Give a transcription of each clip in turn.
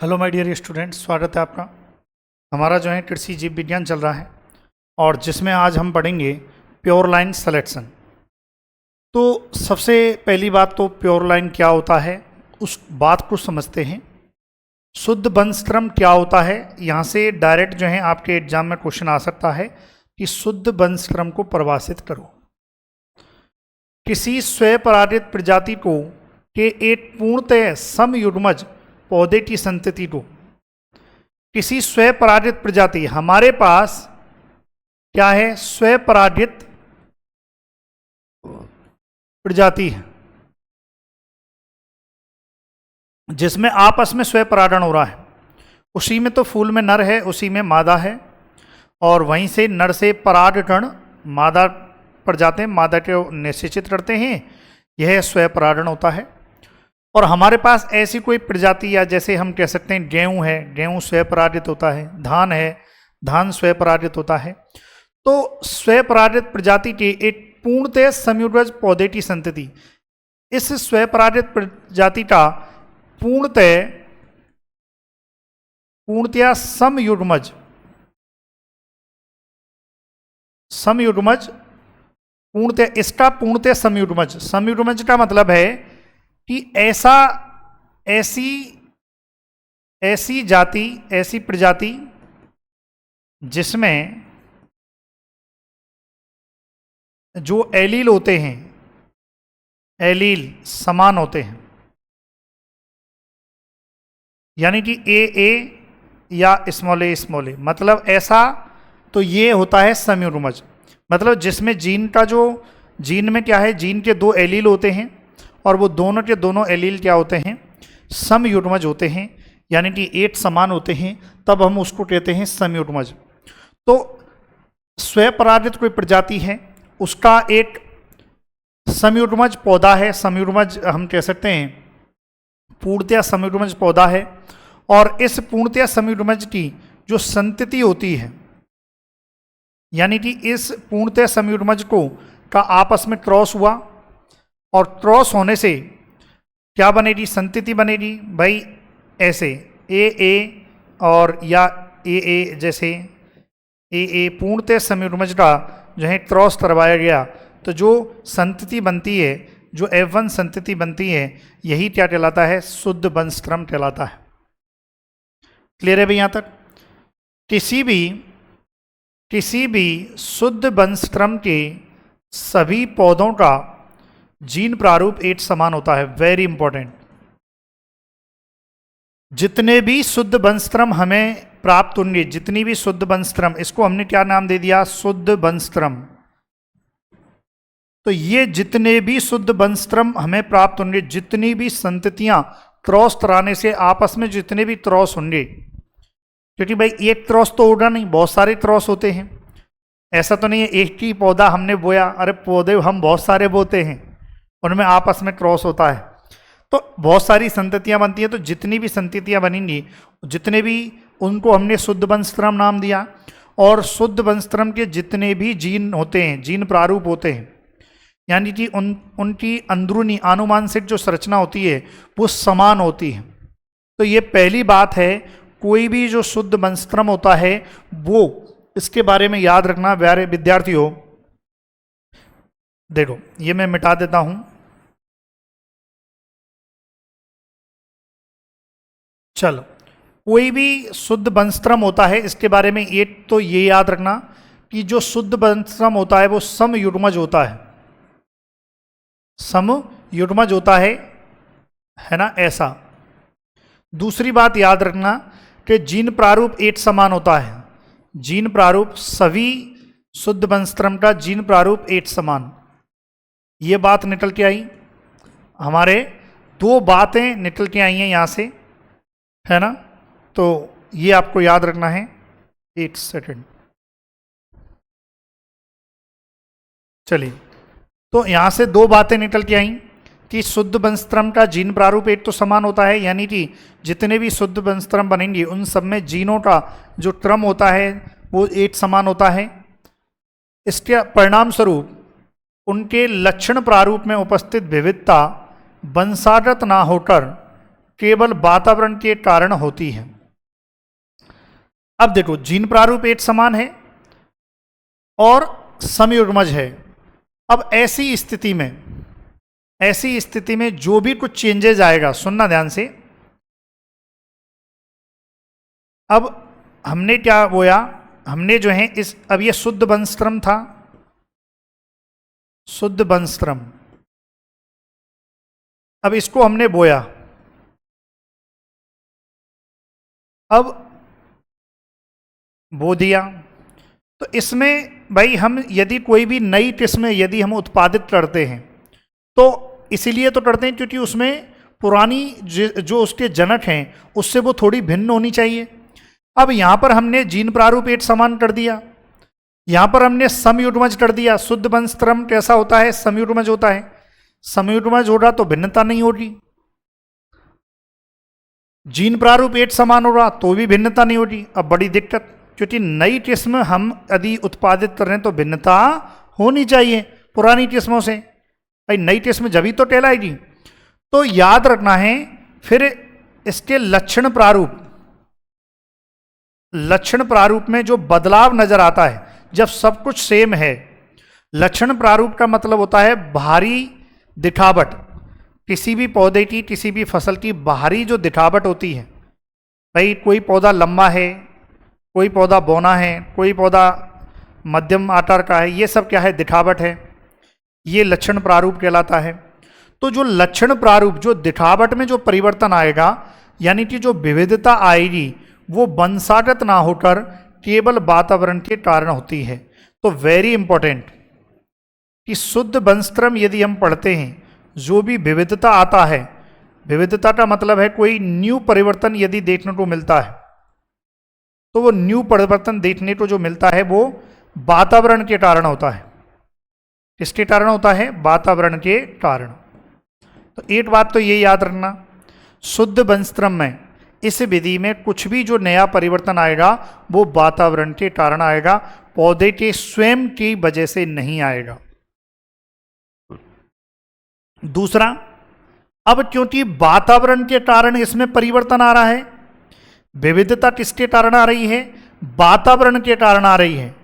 Hello my dear students, स्वागत है आपका। हमारा जो है कृषि जीव विज्ञान चल रहा है और जिसमें आज हम पढ़ेंगे प्योर लाइन सिलेक्शन। तो सबसे पहली बात तो प्योर लाइन क्या होता है उस बात को समझते हैं। शुद्ध वंशक्रम क्या होता है, यहाँ से डायरेक्ट जो है आपके एग्जाम में क्वेश्चन आ सकता है कि शुद्ध वंशक्रम को परिभाषित करो। किसी स्वपरागित प्रजाति को के एक पूर्णतः समयुग्मज पौधे की संतति को, किसी स्वपरागित प्रजाति, हमारे पास क्या है, स्वपरागित प्रजाति है जिसमें आपस में स्वपरागण हो रहा है। उसी में तो फूल में नर है, उसी में मादा है और वहीं से नर से परागकण मादा पर जाते हैं, मादा को निषेचित करते हैं, यह स्वपरागण होता है। और हमारे पास ऐसी कोई प्रजाति, या जैसे हम कह सकते हैं गेहूं है, गेहूं स्वपरागित होता है, धान है, धान स्वपरागित होता है। तो स्वपरागित प्रजाति के एक पूर्णतः समयुग्मज पौधे की संतति, इस स्वपरागित प्रजाति का पूर्णतया समयुग्मज पूर्णतः, इसका पूर्णतः समयुग्मज, समयुग्मज का मतलब है कि ऐसी जाति, ऐसी प्रजाति जिसमें जो एलील होते हैं, एलील समान होते हैं, यानी कि ए या स्मॉल ए, मतलब ऐसा, तो ये होता है समयुग्मज। मतलब जिसमें जीन का जो, जीन में क्या है, जीन के दो एलील होते हैं और वो दोनों के दोनों एलील क्या होते हैं, समयुग्मज होते हैं, यानी कि एक समान होते हैं, तब हम उसको कहते हैं समयुग्मज। तो स्वपरागित कोई प्रजाति है, उसका एक समयुग्मज पौधा है, समयुग्मज हम कह सकते हैं पूर्णतया समयुग्मज पौधा है, और इस पूर्णतया समयुग्मज की जो संतति होती है, यानी कि इस पूर्णतया समयुग्मज को का आपस में क्रॉस हुआ और क्रॉस होने से क्या बनेगी, संतति बनेगी भाई, ऐसे ए और या ए, जैसे ए पूर्णतः समयुग्मज का जो है क्रॉस करवाया गया, तो जो संतति बनती है, जो F1 संतति बनती है, यही क्या कहलाता है, शुद्ध वंशक्रम कहलाता है। क्लियर है भाई यहाँ तक? किसी भी शुद्ध वंशक्रम के सभी पौधों का जीन प्रारूप एक समान होता है। Very important. जितने भी शुद्ध वंशक्रम हमें प्राप्त होंगे, जितनी भी शुद्ध वंशक्रम, इसको हमने क्या नाम दे दिया, शुद्ध वंशक्रम। तो ये जितने भी शुद्ध वंशक्रम हमें प्राप्त होंगे, जितनी भी संततियां क्रॉस कराने से आपस में जितने भी क्रॉस होंगे, क्योंकि भाई एक क्रॉस तो होगा नहीं, बहुत सारे क्रॉस होते हैं। ऐसा तो नहीं है एक ही पौधा हमने बोया, अरे पौधे हम बहुत सारे बोते हैं, उनमें आपस में क्रॉस होता है, तो बहुत सारी संततियां बनती हैं। तो जितनी भी संततियां बनेंगी, जितने भी, उनको हमने शुद्ध वंशक्रम नाम दिया। और शुद्ध वंशक्रम के जितने भी जीन होते हैं, जीन प्रारूप होते हैं, यानी कि उनकी अंदरूनी आनुवांशिक जो संरचना होती है वो समान होती है। तो ये पहली बात है, कोई भी जो शुद्ध वंशक्रम होता है वो, इसके बारे में याद रखना प्यारे विद्यार्थियों। देखो ये मैं मिटा देता हूं, चलो। कोई भी शुद्ध वंशक्रम होता है, इसके बारे में एक तो ये याद रखना कि जो शुद्ध वंशक्रम होता है वो समयुग्मज होता है, समयुग्मज होता है ना, ऐसा। दूसरी बात याद रखना कि जीन प्रारूप एक समान होता है, जीन प्रारूप, सभी शुद्ध वंशक्रम का जीन प्रारूप एक समान। ये बात निकल के आई, हमारे दो बातें निकल के आई हैं यहाँ से, है ना। तो ये आपको याद रखना है। एक सेकंड, चलिए। तो यहाँ से दो बातें निकल के आई कि शुद्ध वंशक्रम का जीन प्रारूप एक तो समान होता है, यानी कि जितने भी शुद्ध वंशक्रम बनेंगे उन सब में जीनों का जो क्रम होता है वो एक समान होता है। इसके परिणाम स्वरूप उनके लक्षण प्रारूप में उपस्थित विविधता वंशागत ना होकर केवल वातावरण के कारण होती है। अब देखो, जीन प्रारूप एक समान है और समयुग्मज है। अब ऐसी स्थिति में जो भी कुछ चेंजेस आएगा, सुनना ध्यान से। अब हमने क्या बोया, हमने जो है अब ये शुद्ध बंस्त्रम था, शुद्ध बंस्त्रम। अब इसको हमने बोया। अब बो दिया तो इसमें भाई हम यदि कोई भी नई किस्म यदि हम उत्पादित करते हैं तो इसीलिए तो करते हैं क्योंकि उसमें पुरानी जो उसके जनक हैं उससे वो थोड़ी भिन्न होनी चाहिए। अब यहाँ पर हमने जीन प्रारूप एक समान कर दिया, यहाँ पर हमने समयुग्मज कर दिया। शुद्ध बंस्त्रम कैसा होता है? समयुग्मज होता है। समयुग्मज हो रहा तो भिन्नता नहीं होगी। जीन प्रारूप एक समान हो रहा तो भी भिन्नता नहीं होगी। अब बड़ी दिक्कत, क्योंकि नई किस्म हम यदि उत्पादित कर रहे हैं तो भिन्नता होनी चाहिए पुरानी किस्मों से। भाई नई किस्म जभी तो कहलाएगी। तो याद रखना है फिर इसके लक्षण प्रारूप में जो बदलाव नजर आता है जब सब कुछ सेम है। लक्षण प्रारूप का मतलब होता है बाहरी दिखावट, किसी भी पौधे की, किसी भी फसल की बाहरी जो दिखावट होती है। भाई कोई पौधा लंबा है, कोई पौधा बौना है, कोई पौधा मध्यम आकार का है, ये सब क्या है? दिखावट है। ये लक्षण प्रारूप कहलाता है। तो जो लक्षण प्रारूप, जो दिखावट में जो परिवर्तन आएगा, यानी कि जो विविधता आएगी, वो वंशागत ना होकर केवल वातावरण के कारण होती है। तो वेरी इंपॉर्टेंट कि शुद्ध बंस्त्रम यदि हम पढ़ते हैं, जो भी विविधता आता है, विविधता का मतलब है कोई न्यू परिवर्तन यदि देखने को मिलता है, तो वो न्यू परिवर्तन देखने को जो मिलता है वो वातावरण के कारण होता है। किसके कारण होता है? वातावरण के कारण। तो एक बात तो ये याद रखना, शुद्ध बंस्त्रम में इस विधि में कुछ भी जो नया परिवर्तन आएगा वो वातावरण के कारण आएगा, पौधे के स्वयं की वजह से नहीं आएगा। दूसरा, अब क्योंकि वातावरण के कारण इसमें परिवर्तन आ रहा है, विविधता किसके कारण आ रही है? वातावरण के कारण आ रही है।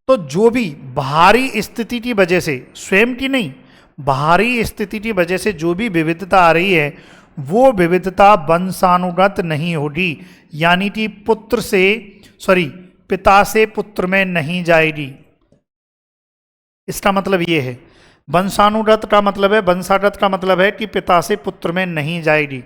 तो जो भी बाहरी स्थिति की वजह से, स्वयं की नहीं, बाहरी स्थिति की वजह से जो भी विविधता आ रही है वो विविधता वंशानुगत नहीं होगी, यानी कि पिता से पुत्र में नहीं जाएगी। इसका मतलब ये है। वंशानुगत का मतलब है, वंशागत का मतलब है कि पिता से पुत्र में नहीं जाएगी।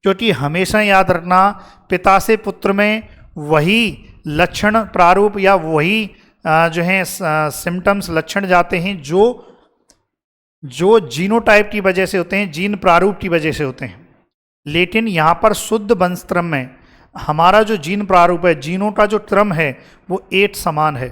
क्योंकि हमेशा याद रखना, पिता से पुत्र में वही लक्षण प्रारूप या वही जो है सिम्टम्स, लक्षण जाते हैं जो जीनोटाइप की वजह से होते हैं, जीन प्रारूप की वजह से होते हैं। लेकिन यहाँ पर शुद्ध बंस्त्रम में हमारा जो जीन प्रारूप है, जीनों का जो क्रम है वो एक समान है।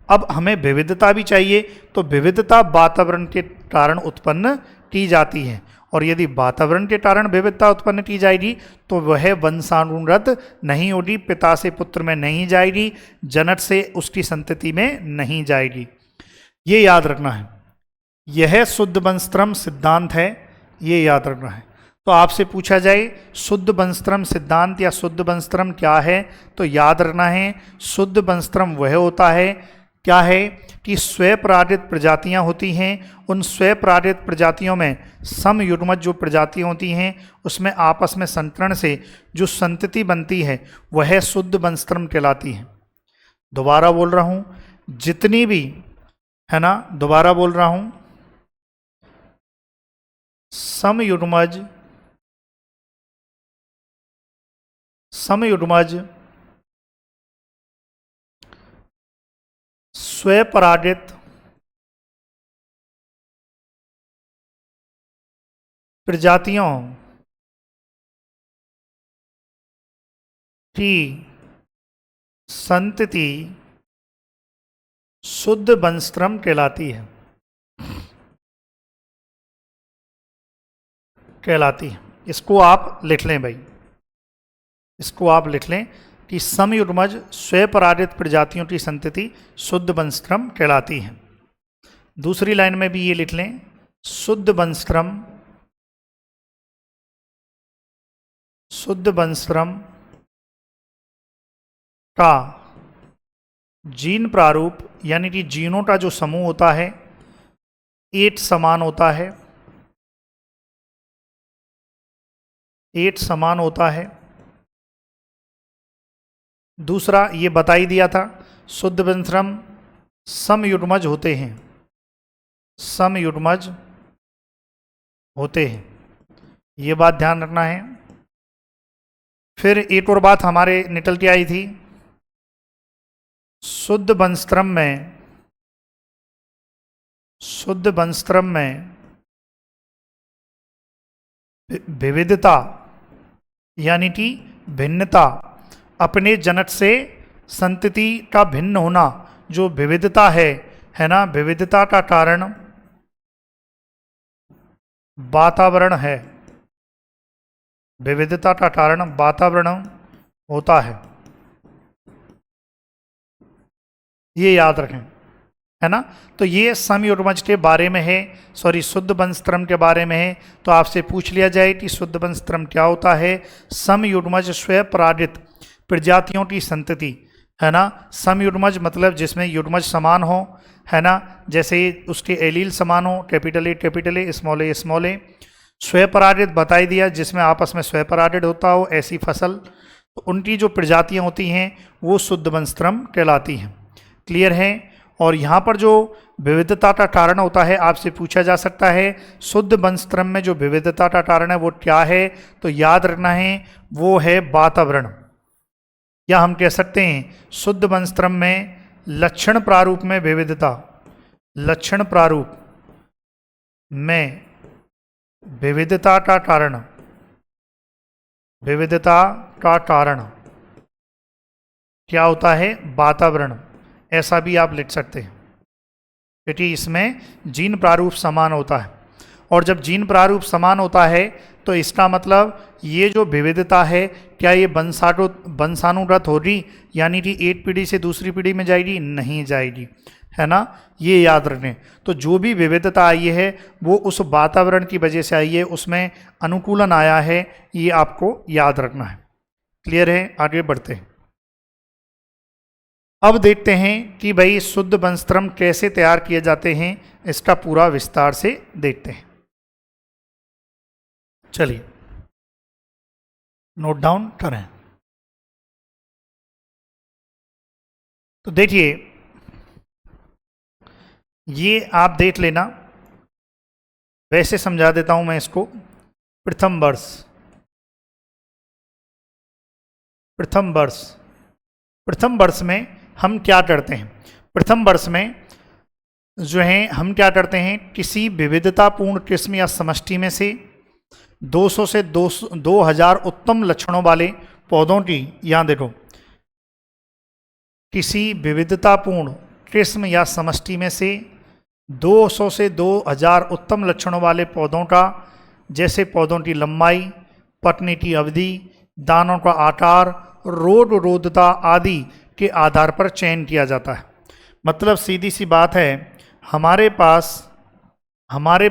अब हमें विविधता भी चाहिए, तो विविधता वातावरण के कारण उत्पन्न की जाती है, और यदि वातावरण के कारण विविधता उत्पन्न की जाएगी तो वह वंशानुगत नहीं होगी, पिता से पुत्र में नहीं जाएगी, जनक से उसकी संतति में नहीं जाएगी। ये याद रखना है। यह शुद्ध बंस्त्रम सिद्धांत है, ये याद रखना है। तो आपसे पूछा जाए शुद्ध बंस्त्रम सिद्धांत या शुद्ध बंस्त्रम क्या है, तो याद रखना है शुद्ध बंस्त्रम वह होता है, क्या है कि स्वपरागित प्रजातियां होती हैं, उन स्वपरागित प्रजातियों में समयुग्मज जो प्रजातियां होती हैं उसमें आपस में संकरण से जो संतति बनती है वह शुद्ध बंस्त्रम कहलाती है। दोबारा बोल रहा हूँ, जितनी भी है ना, दोबारा बोल रहा हूँ, समयुग्मज स्वपरागित प्रजातियों की संतति शुद्ध बंस्त्रम कहलाती है, इसको आप लिख लें भाई, इसको आप लिख लें कि समयुग्मज स्वपरागित प्रजातियों की संतति शुद्ध बंस्त्रम कहलाती है। दूसरी लाइन में भी ये लिख लें, शुद्ध बंस्त्रम शुद्ध वंशक्रम का जीन प्रारूप यानी कि जीनों का जो समूह होता है 8 समान होता है, 8 समान होता है। दूसरा ये बता ही दिया था, शुद्ध वंशक्रम समयुग्मज होते हैं, समयुग्मज होते हैं, ये बात ध्यान रखना है। फिर एक और बात हमारे निकल के आई थी, शुद्ध वंशक्रम में विविधता यानी कि भिन्नता, अपने जनक से संतति का भिन्न होना, जो विविधता है ना, विविधता का कारण वातावरण है, विविधता का कारण वातावरण होता है, ये याद रखें, है ना। तो ये समयुग्मज के बारे में है, सॉरी शुद्ध वंशक्रम के बारे में है। तो आपसे पूछ लिया जाए कि शुद्ध वंशक्रम क्या होता है। समयुग्मज स्वपरागित प्रजातियों की संतति, है ना। समयुग्मज मतलब जिसमें युग्मज समान हो, है ना, जैसे उसके एलील समान हो, कैपिटल ए स्मॉल ए। स्वपरागित बताई दिया, जिसमें आपस में स्वपरागित होता हो ऐसी फसल, तो उनकी जो प्रजातियां होती हैं वो शुद्ध वंशक्रम कहलाती हैं। क्लियर है। और यहाँ पर जो विविधता का कारण होता है, आपसे पूछा जा सकता है शुद्ध वंशक्रम में जो विविधता का कारण है वो क्या है, तो याद रखना है वो है वातावरण, या हम कह सकते हैं शुद्ध वंशक्रम में लक्षण प्रारूप में विविधता, लक्षण प्रारूप में विविधता का कारण, विविधता का कारण क्या होता है, वातावरण, ऐसा भी आप लिख सकते हैं, क्योंकि इसमें जीन प्रारूप समान होता है। और जब जीन प्रारूप समान होता है तो इसका मतलब ये जो विविधता है, क्या ये वंशानुगत होगी, यानी कि एक पीढ़ी से दूसरी पीढ़ी में जाएगी, नहीं जाएगी, है ना, ये याद रखें। तो जो भी विविधता आई है वो उस वातावरण की वजह से आई है, उसमें अनुकूलन आया है, ये आपको याद रखना है। क्लियर है। आगे बढ़ते हैं। अब देखते हैं कि भाई शुद्ध वंशक्रम कैसे तैयार किए जाते हैं, इसका पूरा विस्तार से देखते हैं। चलिए नोट डाउन करें। तो देखिए, ये आप देख लेना, वैसे समझा देता हूं मैं इसको। प्रथम वर्ष में हम क्या करते हैं, प्रथम वर्ष में जो है हम क्या करते हैं, किसी विविधतापूर्ण किस्म या समष्टि में से 200 से 2000 उत्तम लक्षणों वाले पौधों की, यहाँ देखो, किसी विविधतापूर्ण किस्म या समष्टि में से 200 से 2000 उत्तम लक्षणों वाले पौधों का, जैसे पौधों की लंबाई, पकने की अवधि, दानों का आकार, रोगरोधता आदि के आधार पर चयन किया जाता है। मतलब सीधी सी बात है, हमारे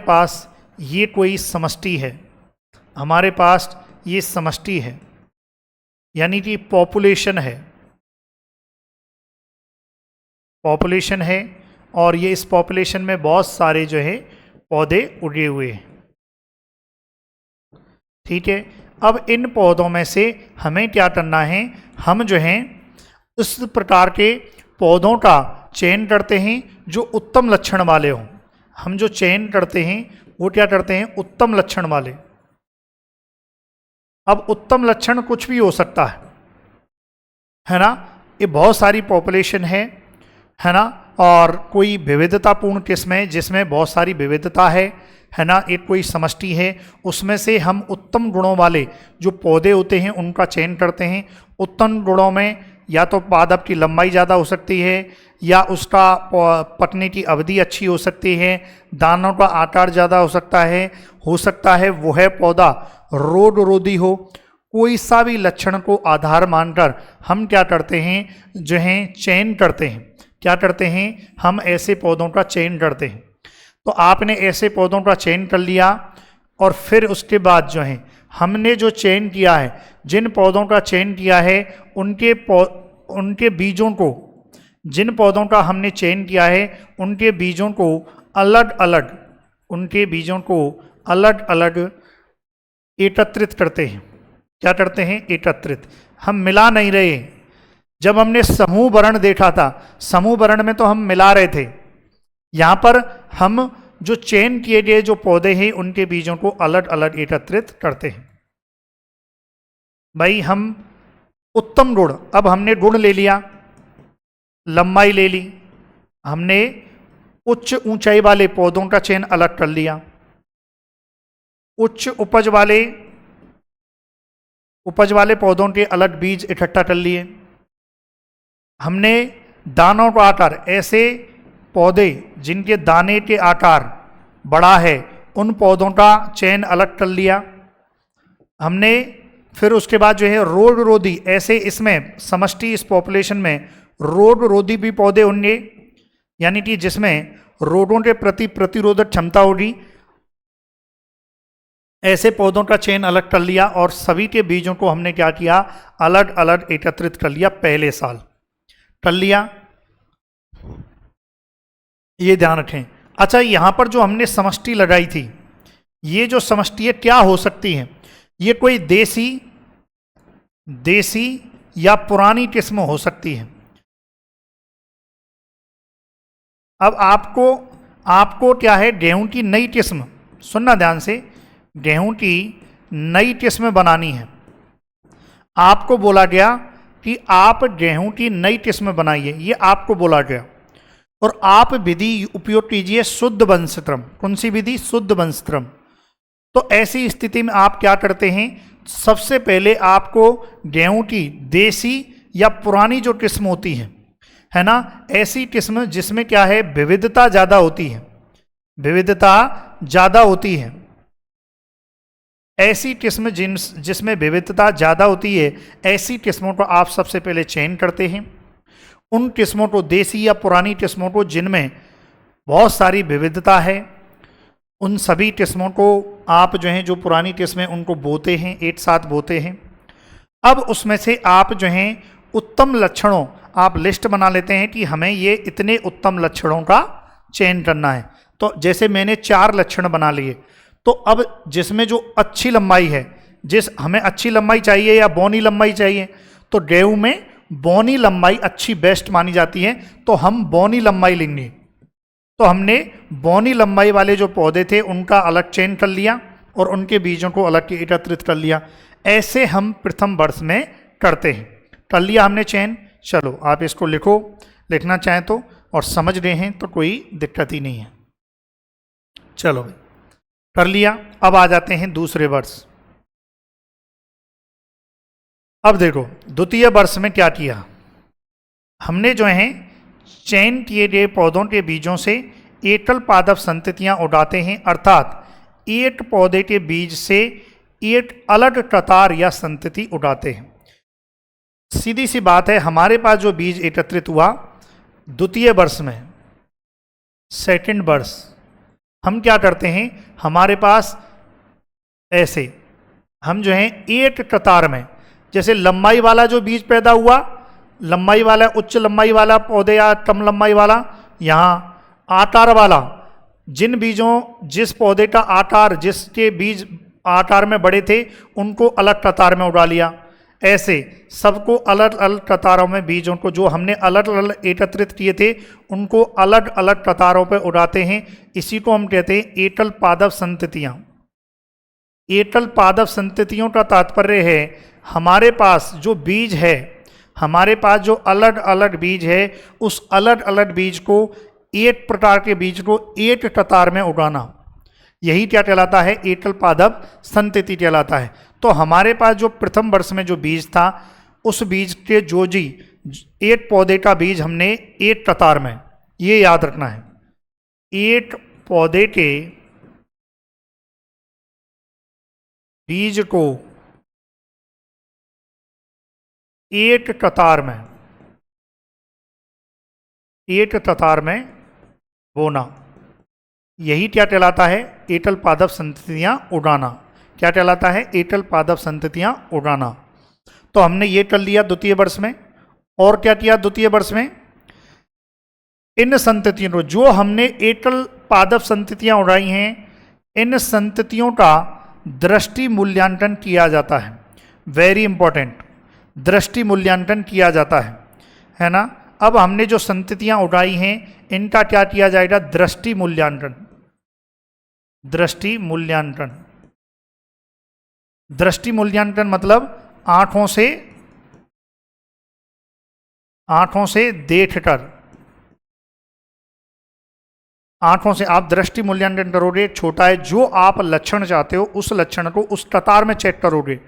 पास ये कोई समष्टि है, हमारे पास ये समष्टि है, यानी कि पॉपुलेशन है, और ये इस पॉपुलेशन में बहुत सारे जो है पौधे उगे हुए हैं। ठीक है। अब इन पौधों में से हमें क्या करना है, हम जो हैं इस प्रकार के पौधों का चयन करते हैं जो उत्तम लक्षण वाले हों। हम जो चयन करते हैं वो क्या करते हैं, उत्तम लक्षण वाले। अब उत्तम लक्षण कुछ भी हो सकता है ना, ये बहुत सारी पॉपुलेशन है ना, और कोई विविधतापूर्ण किस्म है जिसमें बहुत सारी विविधता है ना, एक कोई समष्टि है, उसमें से हम उत्तम गुणों वाले जो पौधे होते हैं उनका चयन करते हैं। उत्तम गुणों में या तो पादप की लंबाई ज़्यादा हो सकती है, या उसका पकने की अवधि अच्छी हो सकती है, दानों का आकार ज़्यादा हो सकता है वह पौधा रोगरोधी हो। कोई सा भी लक्षण को आधार मानकर हम क्या करते हैं, जो है चयन करते हैं। क्या करते हैं, हम ऐसे पौधों का चयन करते हैं। तो आपने ऐसे पौधों का चयन कर लिया, और फिर उसके बाद जो है हमने जो चयन किया है जिन पौधों का चयन किया है उनके बीजों को, जिन पौधों का हमने चयन किया है उनके बीजों को अलग अलग, उनके बीजों को अलग अलग एकत्रित करते हैं। क्या करते हैं? एकत्रित। हम मिला नहीं रहे। जब हमने समूह वर्ण देखा था, समूह वर्ण में तो हम मिला रहे थे। यहां पर हम जो चयन किए गए जो पौधे हैं उनके बीजों को अलग अलग एकत्रित करते हैं। भाई हम उत्तम गुण, अब हमने गुण ले लिया, लंबाई ले ली, हमने उच्च ऊंचाई वाले पौधों का चयन अलग कर लिया, उच्च उपज वाले पौधों के अलग बीज इकट्ठा कर लिए। हमने दानों का आकार, ऐसे पौधे जिनके दाने के आकार बड़ा है उन पौधों का चयन अलग कर लिया हमने। फिर उसके बाद जो है रोग रोधी, ऐसे इसमें समष्टि इस पॉपुलेशन में रोग रोधी भी पौधे होंगे, यानी कि जिसमें रोगों के प्रति प्रतिरोधक क्षमता होगी, ऐसे पौधों का चयन अलग कर लिया और सभी के बीजों को हमने क्या किया? अलग अलग एकत्रित कर लिया, पहले साल कर लिया। ये ध्यान रखें। अच्छा, यहां पर जो हमने समष्टि लगाई थी, ये जो समष्टि है क्या हो सकती है? ये कोई देसी या पुरानी किस्म हो सकती है। अब आपको क्या है? गेहूं की नई किस्म, सुनना ध्यान से, गेहूं की नई किस्म बनानी है। आपको बोला गया कि आप गेहूं की नई किस्म बनाइए, ये आपको बोला गया, और आप विधि उपयोग कीजिए शुद्ध वंशक्रम। कौन सी विधि? शुद्ध वंशक्रम। तो ऐसी स्थिति में आप क्या करते हैं? सबसे पहले आपको गेहूं की देसी या पुरानी जो किस्म होती है ना, ऐसी किस्म जिसमें क्या है? विविधता ज्यादा होती है, विविधता ज्यादा होती है, ऐसी किस्म जिसमें विविधता ज्यादा होती है, ऐसी किस्मों को आप सबसे पहले चयन करते हैं। उन किस्मों को, देसी या पुरानी किस्मों को जिनमें बहुत सारी विविधता है, उन सभी किस्मों को आप जो हैं, जो पुरानी किस्में उनको बोते हैं, एक साथ बोते हैं। अब उसमें से आप जो हैं उत्तम लक्षणों, आप लिस्ट बना लेते हैं कि हमें ये इतने उत्तम लक्षणों का चयन करना है। तो जैसे मैंने 4 लक्षण बना लिए, तो अब जिसमें जो अच्छी लंबाई है, हमें अच्छी लंबाई चाहिए या बौनी लंबाई चाहिए, तो गेहूं में बौनी लंबाई अच्छी बेस्ट मानी जाती है, तो हम बौनी लंबाई लेंगे। तो हमने बौनी लंबाई वाले जो पौधे थे उनका अलग चयन कर लिया और उनके बीजों को अलग एकत्रित कर लिया। ऐसे हम प्रथम वर्ष में करते हैं। कर लिया हमने चयन। चलो आप इसको लिखो, लिखना चाहें तो, और समझ रहे हैं तो कोई दिक्कत ही नहीं है। चलो कर लिया। अब आ जाते हैं दूसरे वर्ष। अब देखो द्वितीय वर्ष में क्या किया हमने, जो है चयन किए गए पौधों के बीजों से एकल पादप संततियां उगाते हैं, अर्थात एक पौधे के बीज से एक अलग कतार या संतति उगाते हैं। सीधी सी बात है, हमारे पास जो बीज एकत्रित हुआ द्वितीय वर्ष में, सेकंड वर्ष, हम क्या करते हैं? हमारे पास ऐसे हम जो है एक कतार में, जैसे लंबाई वाला जो बीज पैदा हुआ, लंबाई वाला, उच्च लंबाई वाला पौधे या कम लंबाई वाला, यहाँ आकार वाला, जिन बीजों, जिस पौधे का आकार, जिसके बीज आकार में बड़े थे, उनको अलग कतार में उगा लिया। ऐसे सबको अलग अलग कतारों में बीजों को, जो हमने अलग अलग एकत्रित किए थे, उनको अलग अलग कतारों पर उड़ाते हैं। इसी को हम कहते हैं एकल पादप संततियां। एकल पादप संततियों का तात्पर्य है हमारे पास जो बीज है, हमारे पास जो अलग अलग बीज है, उस अलग अलग बीज को, एक प्रकार के बीज को एक कतार में उगाना, यही क्या कहलाता है? एकल पादप संतति कहलाता है। तो हमारे पास जो प्रथम वर्ष में जो बीज था, उस बीज के जो जी एक पौधे का बीज हमने एक कतार में, ये याद रखना है, एक पौधे के बीज को एक कतार में, एक कतार में बोना, यही क्या कहलाता है? एकल पादप संततियां उगाना। क्या कहलाता है? एकल पादप संततियां उगाना। तो हमने ये कर लिया द्वितीय वर्ष में। और क्या किया द्वितीय वर्ष में? इन संततियों को, जो हमने एकल पादप संततियां उड़ाई हैं, इन संततियों का दृष्टि मूल्यांकन किया जाता है। वेरी इंपॉर्टेंट, दृष्टि मूल्यांकन किया जाता है ना। अब हमने जो संततियां उड़ाई हैं इनका क्या किया जाएगा? दृष्टि मूल्यांकन। दृष्टि मूल्यांकन, दृष्टि मूल्यांकन मतलब आंखों से देखकर, आंखों से आप दृष्टि मूल्यांकन करोगे। छोटा है, जो आप लक्षण चाहते हो उस लक्षण को उस कतार में चेक करोगे,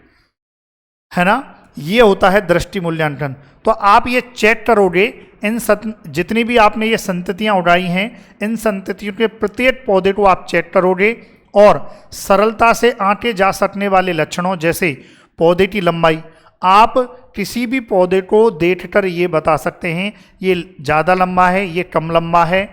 है ना। ये होता है दृष्टि मूल्यांकन। तो आप ये चेक करोगे, इन जितनी भी आपने ये संततियां उड़ाई हैं, इन संततियों के प्रत्येक पौधे को आप चेक करोगे और सरलता से आंके जा सकने वाले लक्षणों, जैसे पौधे की लंबाई, आप किसी भी पौधे को देखकर ये बता सकते हैं ये ज़्यादा लंबा है, ये कम लंबा है,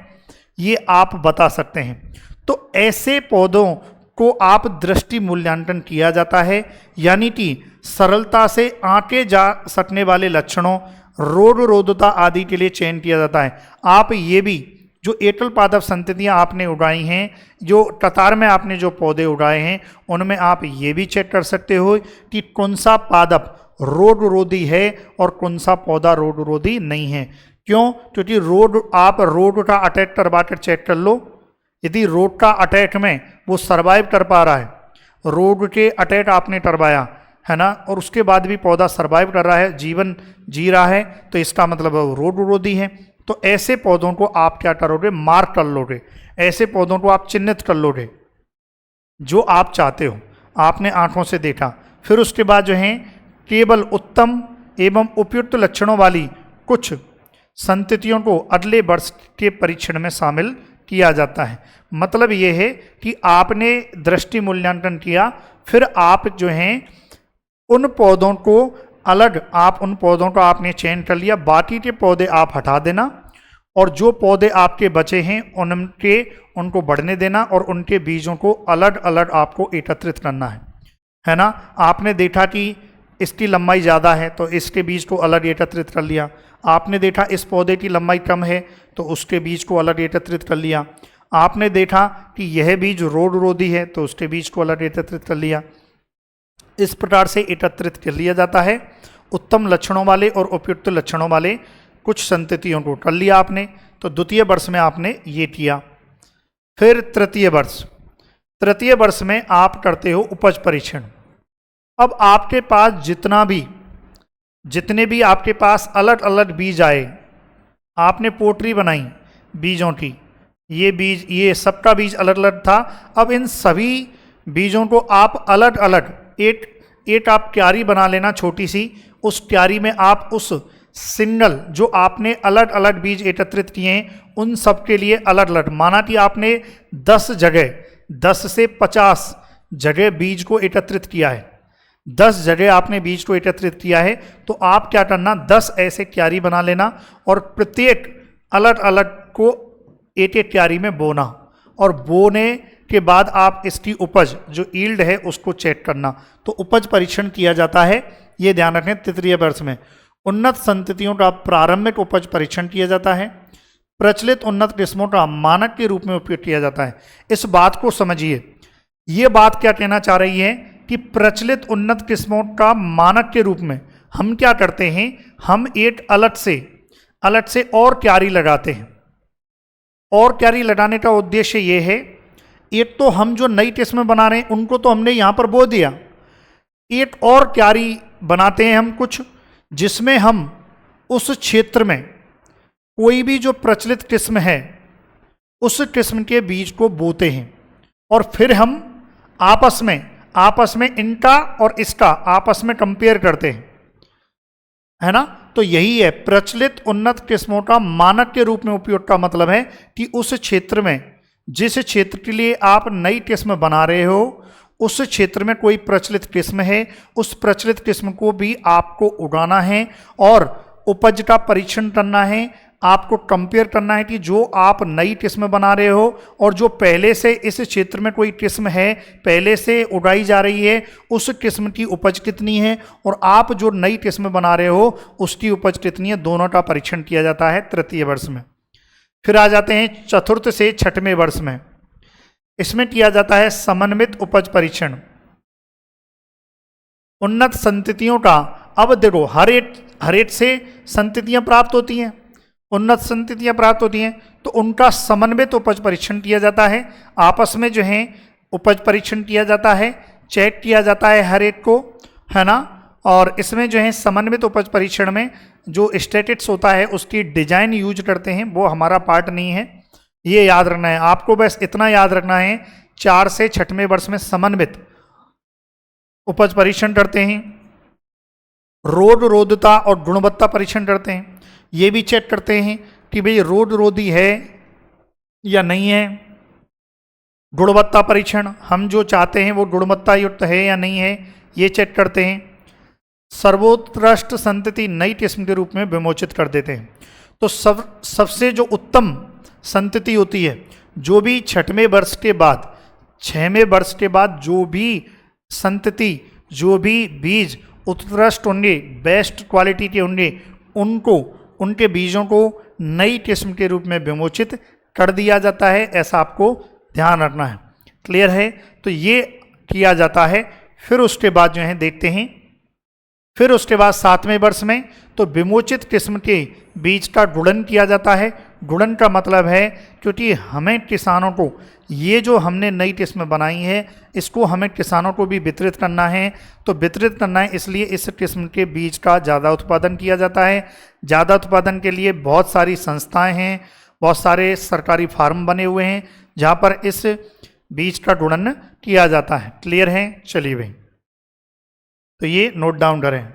ये आप बता सकते हैं। तो ऐसे पौधों को आप दृष्टि मूल्यांकन किया जाता है, यानी कि सरलता से आंके जा सकने वाले लक्षणों, रोग रोधता आदि के लिए चयन किया जाता है। आप ये भी जो एकल पादप संततियां आपने उगाई हैं, जो कतार में आपने जो पौधे उगाए हैं, उनमें आप ये भी चेक कर सकते हो कि कौन सा पादप रोग रोधी है और कौन सा पौधा रोग रोधी नहीं है। क्यों? क्योंकि आप रोग का अटैक करवा कर चेक कर लो। यदि रोग का अटैक में वो सरवाइव कर पा रहा है, रोग के अटैक आपने करवाया है ना, और उसके बाद भी पौधा सरवाइव कर रहा है, जीवन जी रहा है, तो इसका मतलब वो रोग रोधी है। तो ऐसे पौधों को आप क्या करोगे? मार्क कर लोगे। ऐसे पौधों को आप चिन्हित कर लोगे जो आप चाहते हो, आपने आंखों से देखा। फिर उसके बाद जो है, केवल उत्तम एवं उपयुक्त लक्षणों वाली कुछ संततियों को अगले वर्ष के परीक्षण में शामिल किया जाता है। मतलब ये है कि आपने दृष्टि मूल्यांकन किया, फिर आप जो हैं उन पौधों को अलग, आप उन पौधों का आपने चयन कर लिया, बाकी के पौधे आप हटा देना और जो पौधे आपके बचे हैं उनको बढ़ने देना और उनके बीजों को अलग अलग आपको एकत्रित करना है ना। आपने देखा कि इसकी लंबाई ज़्यादा है तो इसके बीज को अलग एकत्रित कर लिया। आपने देखा इस पौधे की लंबाई कम है तो उसके बीज को अलग एकत्रित कर लिया। आपने देखा कि यह बीज रोग रोधी है तो उसके बीज को अलग एकत्रित कर लिया। इस प्रकार से एकत्रित कर लिया जाता है। उत्तम लक्षणों वाले और उपयुक्त लक्षणों वाले कुछ संततियों को कर लिया आपने। तो द्वितीय वर्ष में आपने ये किया। फिर तृतीय वर्ष में आप करते हो उपज परीक्षण। अब आपके पास जितने भी आपके पास अलग अलग बीज आए, आपने पोटरी बनाई बीजों की, ये बीज, ये सबका बीज अलग अलग था। अब इन सभी बीजों को आप अलग अलग एक आप क्यारी बना लेना छोटी सी। उस क्यारी में आप उस सिंगल जो आपने अलग अलग बीज एकत्रित किए हैं उन सब के लिए अलग अलग, माना कि आपने 10 से 50 जगह बीज को एकत्रित किया है, 10 जगह आपने बीज को एकत्रित किया है, तो आप क्या करना, 10 ऐसे क्यारी बना लेना और प्रत्येक अलग अलग को एक एक क्यारी में बोना, और बोने के बाद आप इसकी उपज जो यील्ड है उसको चेक करना। तो उपज परीक्षण किया जाता है, ये ध्यान रखें। तृतीय वर्ष में उन्नत संततियों का प्रारंभिक उपज परीक्षण किया जाता है। प्रचलित उन्नत किस्मों का मानक के रूप में उपयोग किया जाता है। इस बात को समझिए, ये बात क्या कहना चाह रही है कि प्रचलित उन्नत किस्मों का मानक के रूप में हम क्या करते हैं, हम एक अलग से और क्यारी लगाते हैं। और क्यारी लगाने का उद्देश्य ये है, एक तो हम जो नई किस्में बना रहे हैं उनको तो हमने यहाँ पर बो दिया, एक और क्यारी बनाते हैं हम कुछ, जिसमें हम उस क्षेत्र में कोई भी जो प्रचलित किस्म है उस किस्म के बीज को बोते हैं और फिर हम आपस में इनका और इसका आपस में कंपेयर करते हैं, है ना। तो यही है प्रचलित उन्नत किस्मों का मानक के रूप में उपयोग का मतलब है कि उस क्षेत्र में, जिस क्षेत्र के लिए आप नई किस्म बना रहे हो, उस क्षेत्र में कोई प्रचलित किस्म है, उस प्रचलित किस्म को भी आपको उगाना है और उपज का परीक्षण करना है। आपको कंपेयर करना है कि जो आप नई किस्म बना रहे हो और जो पहले से इस क्षेत्र में कोई किस्म है, पहले से उगाई जा रही है, उस किस्म की उपज कितनी है और आप जो नई किस्म बना रहे हो उसकी उपज कितनी है, दोनों का परीक्षण किया जाता है तृतीय वर्ष में। फिर आ जाते हैं चतुर्थ से छठवें वर्ष में। इसमें किया जाता है समन्वित उपज परीक्षण। उन्नत संततियों का, अब देखो हर एक से संततियां प्राप्त होती हैं, उन्नत संततियां प्राप्त होती हैं, तो उनका समन्वित उपज परीक्षण किया जाता है। आपस में जो है उपज परीक्षण किया जाता है, चेक किया जाता है हर एक को, है ना। और इसमें जो है समन्वित उपज परीक्षण में जो स्टैटिस्टिक्स होता है उसकी डिजाइन यूज करते हैं, वो हमारा पार्ट नहीं है, ये याद रखना है आपको। बस इतना याद रखना है, 4 से छठवें वर्ष में समन्वित उपज परीक्षण करते हैं, रोग रोधता और गुणवत्ता परीक्षण करते हैं। ये भी चेक करते हैं कि भाई रोग रोधी है या नहीं है। गुणवत्ता परीक्षण, हम जो चाहते हैं वो गुणवत्ता युक्त है या नहीं है, ये चेक करते हैं। सर्वोत्कृष्ट संतति नई किस्म के रूप में विमोचित कर देते हैं। तो सबसे जो उत्तम संतति होती है, जो भी छठवें वर्ष के बाद, 6वें वर्ष के बाद जो भी संतति, जो भी बीज उत्कृष्ट होंगे, बेस्ट क्वालिटी के होंगे, उनको, उनके बीजों को नई किस्म के रूप में विमोचित कर दिया जाता है। ऐसा आपको ध्यान रखना है। क्लियर है? तो ये किया जाता है। फिर उसके बाद जो है देखते हैं, फिर उसके बाद 7वें वर्ष में तो विमोचित किस्म के बीज का गुणन किया जाता है। गुणन का मतलब है क्योंकि हमें किसानों को, ये जो हमने नई किस्म बनाई है इसको हमें किसानों को भी वितरित करना है। तो वितरित करना है इसलिए इस किस्म के बीज का ज़्यादा उत्पादन किया जाता है। ज़्यादा उत्पादन के लिए बहुत सारी संस्थाएं हैं, बहुत सारे सरकारी फार्म बने हुए हैं जहाँ पर इस बीज का गुणन किया जाता है। क्लियर है? चलिए भाई, तो ये नोट डाउन करें।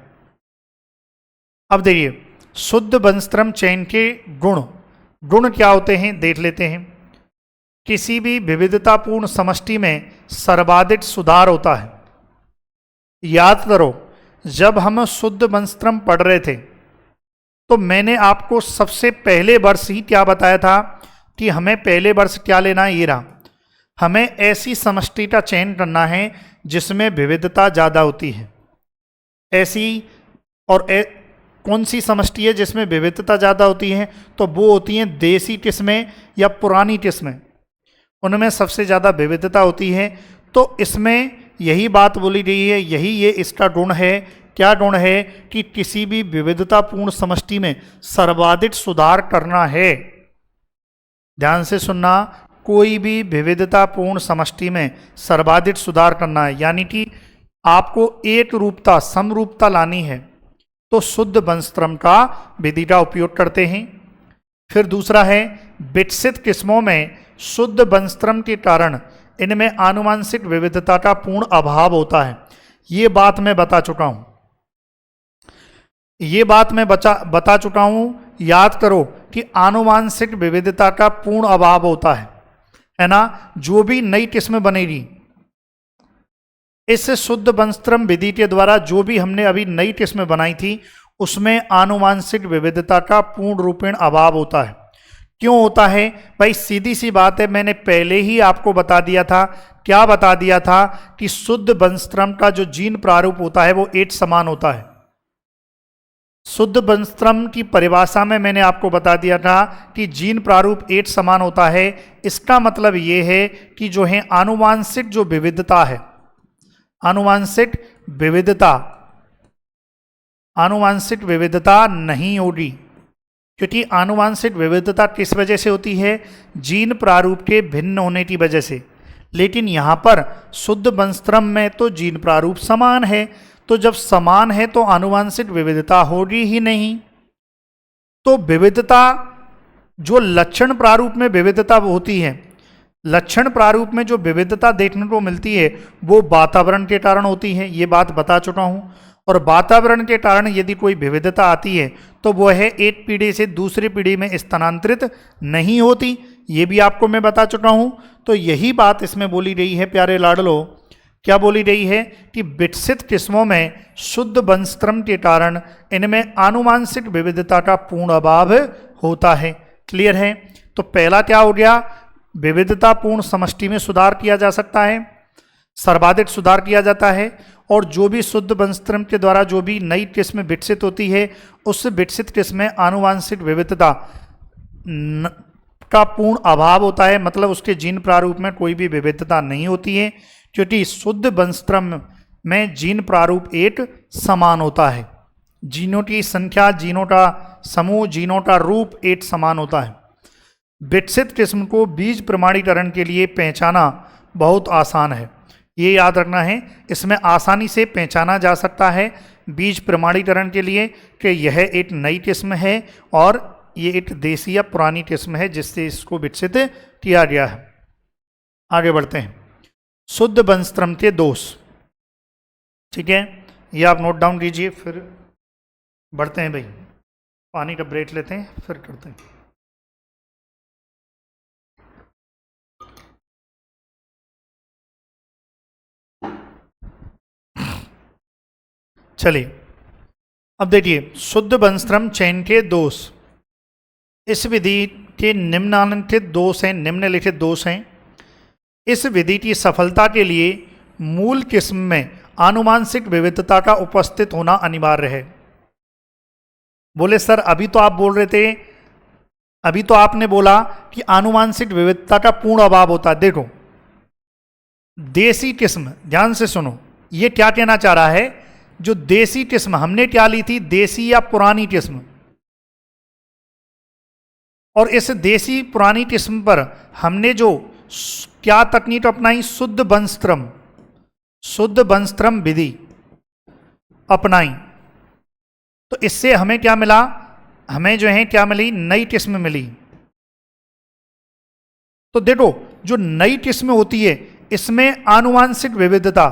अब देखिए शुद्ध वनस्पति चयन के गुण, गुण क्या होते हैं देख लेते हैं। किसी भी विविधतापूर्ण समष्टि में सर्वाधिक सुधार होता है। याद करो, जब हम शुद्ध वनस्पति पढ़ रहे थे तो मैंने आपको सबसे पहले वर्ष ही क्या बताया था कि हमें पहले वर्ष क्या लेना है, ये रहा। हमें ऐसी समष्टि का चयन करना है जिसमें विविधता ज़्यादा होती है। ऐसी और कौन सी समष्टि है जिसमें विविधता ज़्यादा होती है? तो वो होती हैं देसी किस्में या पुरानी किस्में, उनमें सबसे ज़्यादा विविधता होती है। तो इसमें यही बात बोली गई है, यही ये इसका गुण है। क्या गुण है? कि किसी भी विविधतापूर्ण समष्टि में सर्वाधिक सुधार करना है। ध्यान से सुनना, कोई भी विविधतापूर्ण समष्टि में सर्वाधिक सुधार करना है, यानी कि आपको एक रूपता, समरूपता लानी है, तो शुद्ध वनस्पति का विधि का उपयोग करते हैं। फिर दूसरा है विकसित किस्मों में शुद्ध वनस्पति के कारण इनमें आनुवंशिक विविधता का पूर्ण अभाव होता है। ये बात मैं बता चुका हूँ, ये बात मैं बता चुका हूँ। याद करो कि आनुवंशिक विविधता का पूर्ण अभाव होता है ना। जो भी नई किस्म बनेगी इस शुद्ध वनस्पति विधि के द्वारा, जो भी हमने अभी नई किस्म बनाई थी उसमें आनुवंशिक विविधता का पूर्ण रूपेण अभाव होता है। क्यों होता है भाई? सीधी सी बात है, मैंने पहले ही आपको बता दिया था। क्या बता दिया था? कि शुद्ध वनस्पति का जो जीन प्रारूप होता है वो एक समान होता है। शुद्ध वनस्पति की परिभाषा में मैंने आपको बता दिया था कि जीन प्रारूप एक समान होता है। इसका मतलब ये है कि जो है आनुवंशिक जो विविधता है, आनुवंशिक विविधता नहीं होगी। क्योंकि आनुवंशिक विविधता किस वजह से होती है? जीन प्रारूप के भिन्न होने की वजह से। लेकिन यहाँ पर शुद्ध वनस्पति में तो जीन प्रारूप समान है, तो जब समान है तो आनुवंशिक विविधता होगी ही नहीं। तो विविधता जो लक्षण प्रारूप में विविधता होती है, लक्षण प्रारूप में जो विविधता देखने को मिलती है वो वातावरण के कारण होती है। ये बात बता चुका हूँ। और वातावरण के कारण यदि कोई विविधता आती है तो वो है एक पीढ़ी से दूसरी पीढ़ी में स्थानांतरित नहीं होती। ये भी आपको मैं बता चुका हूँ। तो यही बात इसमें बोली गई है प्यारे लाडलो। क्या बोली गई है? कि विकसित किस्मों में शुद्ध वनस्पति के कारण इनमें आनुवंशिक विविधता का पूर्ण अभाव होता है। क्लियर है? तो पहला क्या हो गया, विविधतापूर्ण समष्टि में सुधार किया जा सकता है, सर्वाधिक सुधार किया जाता है, और जो भी शुद्ध वंशक्रम के द्वारा जो भी नई किस्म विकसित होती है उस विकसित किस्म में आनुवांशिक विविधता का पूर्ण अभाव होता है, मतलब उसके जीन प्रारूप में कोई भी विविधता नहीं होती है, क्योंकि शुद्ध वंशक्रम में जीन प्रारूप एक समान होता है। जीनों की संख्या, जीनों का समूह, जीनों का रूप एक समान होता है। विकसित किस्म को बीज प्रमाणीकरण के लिए पहचाना बहुत आसान है, ये याद रखना है। इसमें आसानी से पहचाना जा सकता है बीज प्रमाणीकरण के लिए कि यह एक नई किस्म है और ये एक देसी या पुरानी किस्म है जिससे इसको विकसित किया गया है। आगे बढ़ते हैं। शुद्ध वंशक्रम के दोष, ठीक है, ये आप नोट डाउन कीजिए, फिर बढ़ते हैं भाई। पानी का ब्रेक लेते हैं, फिर करते हैं। चलिए अब देखिए, शुद्ध वंशक्रम चयन के दोष। इस विधि के निम्नलिखित दोष हैं, निम्नलिखित दोष हैं। इस विधि की सफलता के लिए मूल किस्म में आनुवांशिक विविधता का उपस्थित होना अनिवार्य है। बोले सर अभी तो आप बोल रहे थे, अभी तो आपने बोला कि आनुवांशिक विविधता का पूर्ण अभाव होता है। देखो देसी किस्म, ध्यान से सुनो, ये क्या कहना चाह रहा है, जो देसी किस्म हमने क्या ली थी, देसी या पुरानी किस्म, और इस देसी पुरानी किस्म पर हमने जो क्या तकनीक अपनाई, शुद्ध वंशक्रम, शुद्ध वंशक्रम विधि अपनाई, तो इससे हमें क्या मिला, हमें जो है क्या मिली, नई किस्म मिली। तो देखो जो नई किस्म होती है इसमें आनुवांशिक विविधता,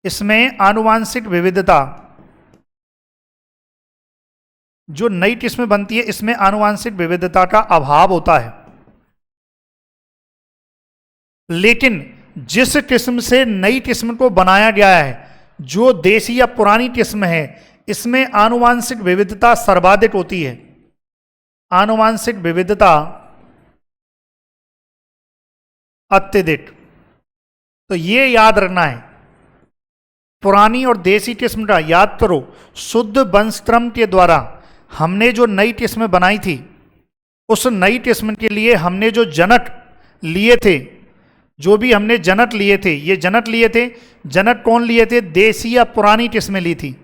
इसमें आनुवांशिक विविधता, जो नई किस्म बनती है इसमें आनुवांशिक विविधता का अभाव होता है। लेकिन जिस किस्म से नई किस्म को बनाया गया है, जो देसी या पुरानी किस्म है, इसमें आनुवांशिक विविधता सर्वाधिक होती है। आनुवांशिक विविधता अत्यधिक। तो ये याद रखना है, पुरानी और देसी किस्म का याद करो। शुद्ध वंशक्रम के द्वारा हमने जो नई किस्म बनाई थी, उस नई किस्म के लिए हमने जो जनक लिए थे, जो भी हमने जनक लिए थे, ये जनक लिए थे, जनक कौन लिए थे, देसी या पुरानी किस्में ली थी,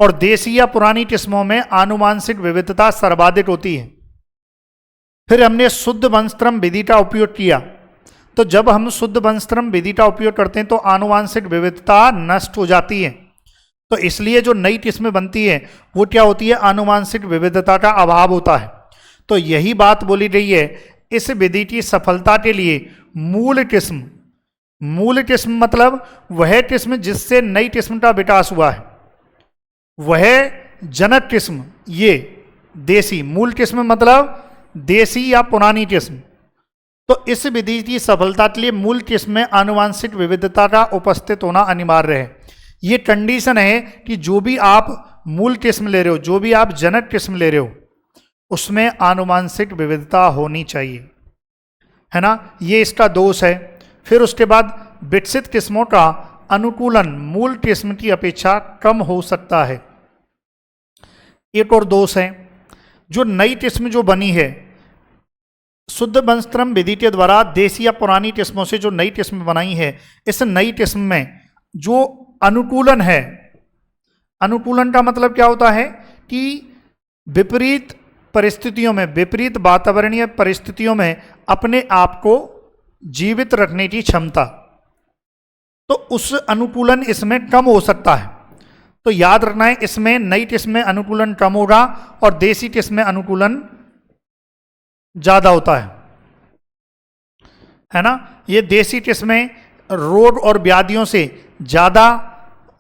और देसी या पुरानी किस्मों में आनुवांशिक विविधता सर्वाधिक होती है। फिर हमने शुद्ध वंशक्रम विधि का उपयोग किया, तो जब हम शुद्ध वंशक्रम विधि का उपयोग करते हैं तो आनुवांशिक विविधता नष्ट हो जाती है। तो इसलिए जो नई किस्में बनती है वो क्या होती है, आनुवांशिक विविधता का अभाव होता है। तो यही बात बोली गई है, इस विधि की सफलता के लिए मूल किस्म, मूल किस्म मतलब वह किस्म जिससे नई किस्म का विकास हुआ है, वह जनक किस्म, ये देसी, मूल किस्म मतलब देसी या पुरानी किस्म। तो इस विधि की सफलता के लिए मूल किस्म में आनुवांशिक विविधता का उपस्थित होना अनिवार्य है। ये कंडीशन है कि जो भी आप मूल किस्म ले रहे हो, जो भी आप जनक किस्म ले रहे हो, उसमें आनुवांशिक विविधता होनी चाहिए, है ना। ये इसका दोष है। फिर उसके बाद विकसित किस्मों का अनुकूलन मूल किस्म की अपेक्षा कम हो सकता है। एक और दोष है, जो नई किस्म जो बनी है शुद्ध वंशक्रम विधि के द्वारा देसी या पुरानी किस्मों से जो नई किस्म बनाई है, इस नई किस्म में जो अनुकूलन है, अनुकूलन का मतलब क्या होता है कि विपरीत परिस्थितियों में, विपरीत वातावरणीय परिस्थितियों में अपने आप को जीवित रखने की क्षमता, तो उस अनुकूलन इसमें कम हो सकता है। तो याद रखना है, इसमें नई किस्म में अनुकूलन कम होगा और देसी किस्म में अनुकूलन ज्यादा होता है ना। ये देसी किस्में रोग और व्याधियों से ज्यादा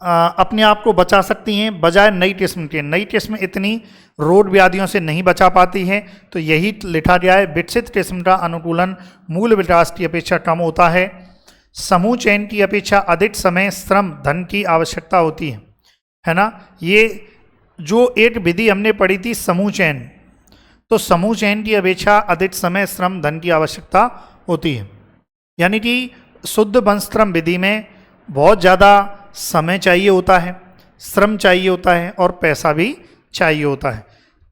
अपने आप को बचा सकती हैं बजाय नई किस्म के। नई किस्म इतनी रोग व्याधियों से नहीं बचा पाती है। तो यही लिखा गया है, विकसित किस्म का अनुकूलन मूल विकास की अपेक्षा कम होता है। समूह चयन की अपेक्षा अधिक समय, श्रम, धन की आवश्यकता होती है ना। ये जो एक विधि हमने पढ़ी थी समूह चयन, तो समूह चयन की अपेक्षा अधिक समय, श्रम, धन की आवश्यकता होती है। यानी कि शुद्ध वंशक्रम विधि में बहुत ज़्यादा समय चाहिए होता है, श्रम चाहिए होता है और पैसा भी चाहिए होता है,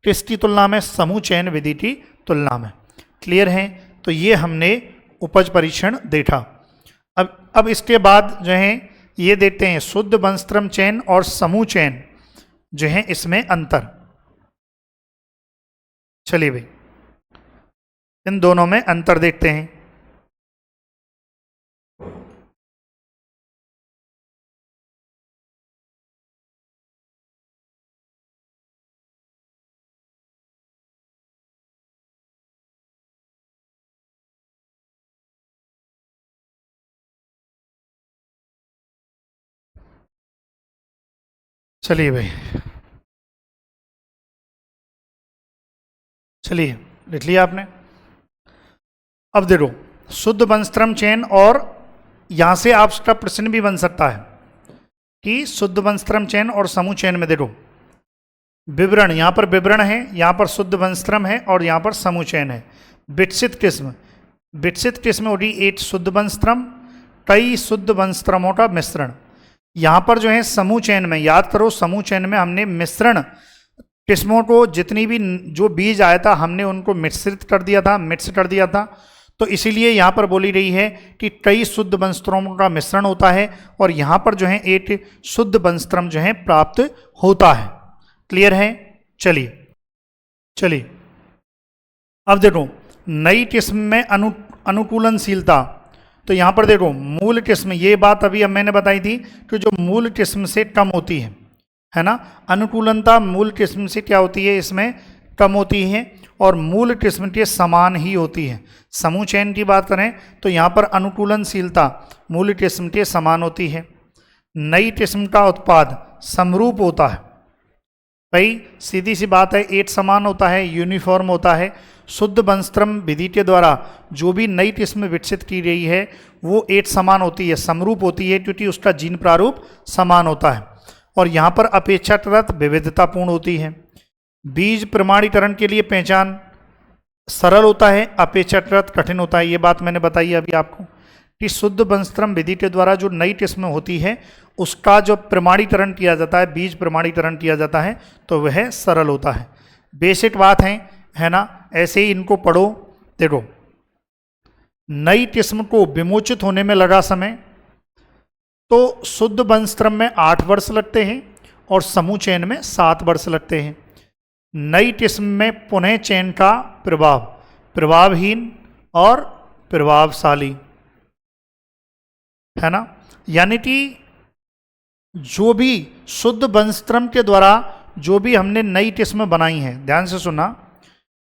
किसकी तुलना में? समूह चयन विधि की तुलना में। क्लियर है? तो ये हमने उपज परीक्षण देखा। अब इसके बाद जो है ये देखते हैं शुद्ध वंशक्रम चयन और समूह चयन जो है इसमें अंतर। चलिए भाई इन दोनों में अंतर देखते हैं। चलिए भाई, चलिए लिख लिया आपने। अब देखो शुद्ध वंशक्रम चयन, और यहां से आपका प्रश्न भी बन सकता है कि शुद्ध वंशक्रम चयन और समूह चयन में देखो विवरण, यहां पर विवरण है, यहां पर शुद्ध वंशक्रम है और यहां पर समूह चयन है। विकसित किस्म, विकसित किस्म होगी एक शुद्ध वंशक्रम कई शुद्ध वंशक्रमों का मिश्रण। यहां पर जो है समूह चयन में, याद करो समूह चयन में हमने मिश्रण किस्मों को, जितनी भी जो बीज आया था हमने उनको मिश्रित कर दिया था, मिक्स कर दिया था। तो इसीलिए यहाँ पर बोली रही है कि कई शुद्ध वंशक्रमों का मिश्रण होता है और यहाँ पर जो है एक शुद्ध वंशक्रम जो है प्राप्त होता है। क्लियर है? चलिए चलिए अब देखो नई किस्म में अनुकूलनशीलता। तो यहाँ पर देखो मूल किस्म, ये बात अभी अब मैंने बताई थी कि जो मूल किस्म से कम होती है ना, अनुकूलनता मूल किस्म से क्या होती है, इसमें कम होती है और मूल किस्म के समान ही होती है। समूह चयन की बात करें तो यहाँ पर अनुकूलनशीलता मूल किस्म के समान होती है। नई किस्म का उत्पाद समरूप होता है, भाई सीधी सी बात है, एक समान होता है, यूनिफॉर्म होता है। शुद्ध वंशक्रम विधि के द्वारा जो भी नई किस्म विकसित की गई है वो एक समान होती है, समरूप होती है, क्योंकि उसका जीन प्रारूप समान होता है और यहाँ पर अपेक्षाकृत विविधतापूर्ण होती है। बीज प्रमाणीकरण के लिए पहचान सरल होता है, अपेक्षाकृत कठिन होता है। ये बात मैंने बताई अभी आपको कि शुद्ध वंशक्रम विधि के द्वारा जो नई किस्म होती है उसका जो प्रमाणीकरण किया जाता है, बीज प्रमाणीकरण किया जाता है, तो वह सरल होता है। बेसिक बात है ना, ऐसे ही इनको पढ़ो। देखो नई किस्म को विमोचित होने में लगा समय, तो शुद्ध वंशक्रम में 8 वर्ष लगते हैं और समूह चयन में 7 वर्ष लगते हैं। नई किस्म में पुनः चयन का प्रभाव प्रभावहीन और प्रभावशाली है ना, यानी कि जो भी शुद्ध वंशक्रम के द्वारा जो भी हमने नई किस्म बनाई है, ध्यान से सुना,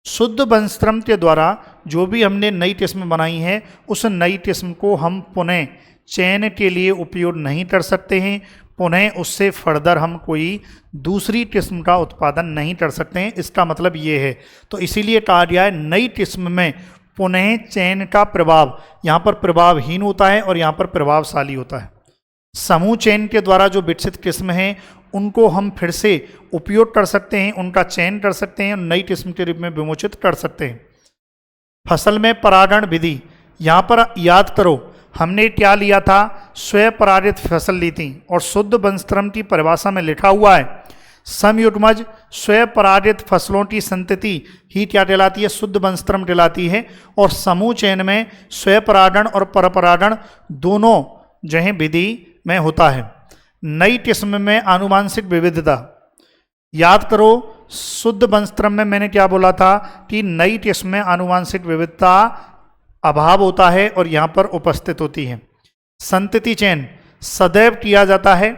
शुद्ध वंशक्रम के द्वारा जो भी हमने नई किस्म बनाई है उस नई किस्म को हम पुनः चयन के लिए उपयोग नहीं कर सकते हैं, पुनः उससे फर्दर हम कोई दूसरी किस्म का उत्पादन नहीं कर सकते हैं। इसका मतलब ये है, तो इसीलिए कहा गया है नई किस्म में पुनः चयन का प्रभाव यहाँ पर प्रभावहीन होता है और यहाँ पर प्रभावशाली होता है। समूह चयन के द्वारा जो विकसित किस्म हैं उनको हम फिर से उपयोग कर सकते हैं, उनका चयन कर सकते हैं और नई किस्म के रूप में विमोचित कर सकते हैं। फसल में परागण विधि, यहाँ पर याद करो हमने क्या लिया था, स्वयं परागित फसल ली थी और शुद्ध वंशक्रम की परिभाषा में लिखा हुआ है समयुग्मज स्वयं परागित फसलों की संतति ही क्या कहलाती है, शुद्ध वंशक्रम कहलाती है। और समूह चयन में स्वयं परागण और परपरागण दोनों जो है विधि में होता है। नई किस्म में आनुवांशिक विविधता, याद करो शुद्ध वंशक्रम में मैंने क्या बोला था कि नई किस्म में आनुवांशिक विविधता अभाव होता है और यहाँ पर उपस्थित होती है। संतति चयन सदैव किया जाता है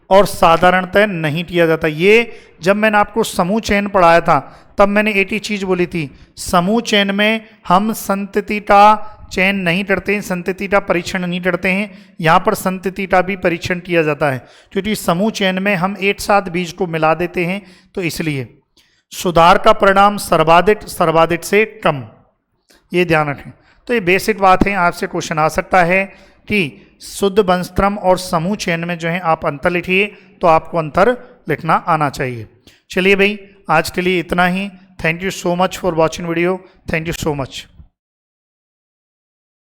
और साधारणतः नहीं किया जाता। ये जब मैंने आपको समूह चयन पढ़ाया था तब मैंने एक ही चीज़ बोली थी, समूह चयन में हम संतति का चयन नहीं करते हैं, संतति का परीक्षण नहीं करते हैं। यहाँ पर संतति का भी परीक्षण किया जाता है क्योंकि समूह चयन में हम एक साथ बीज को मिला देते हैं, तो इसलिए सुधार का परिणाम सर्वाधिक से कम, ये ध्यान रखें। तो ये बेसिक बात है, आपसे क्वेश्चन आ सकता है कि शुद्ध वंशक्रम और समूह चयन में जो है आप अंतर लिखिए, तो आपको अंतर लिखना आना चाहिए। चलिए भाई आज के लिए इतना ही, thank you so much for watching video, thank you so much.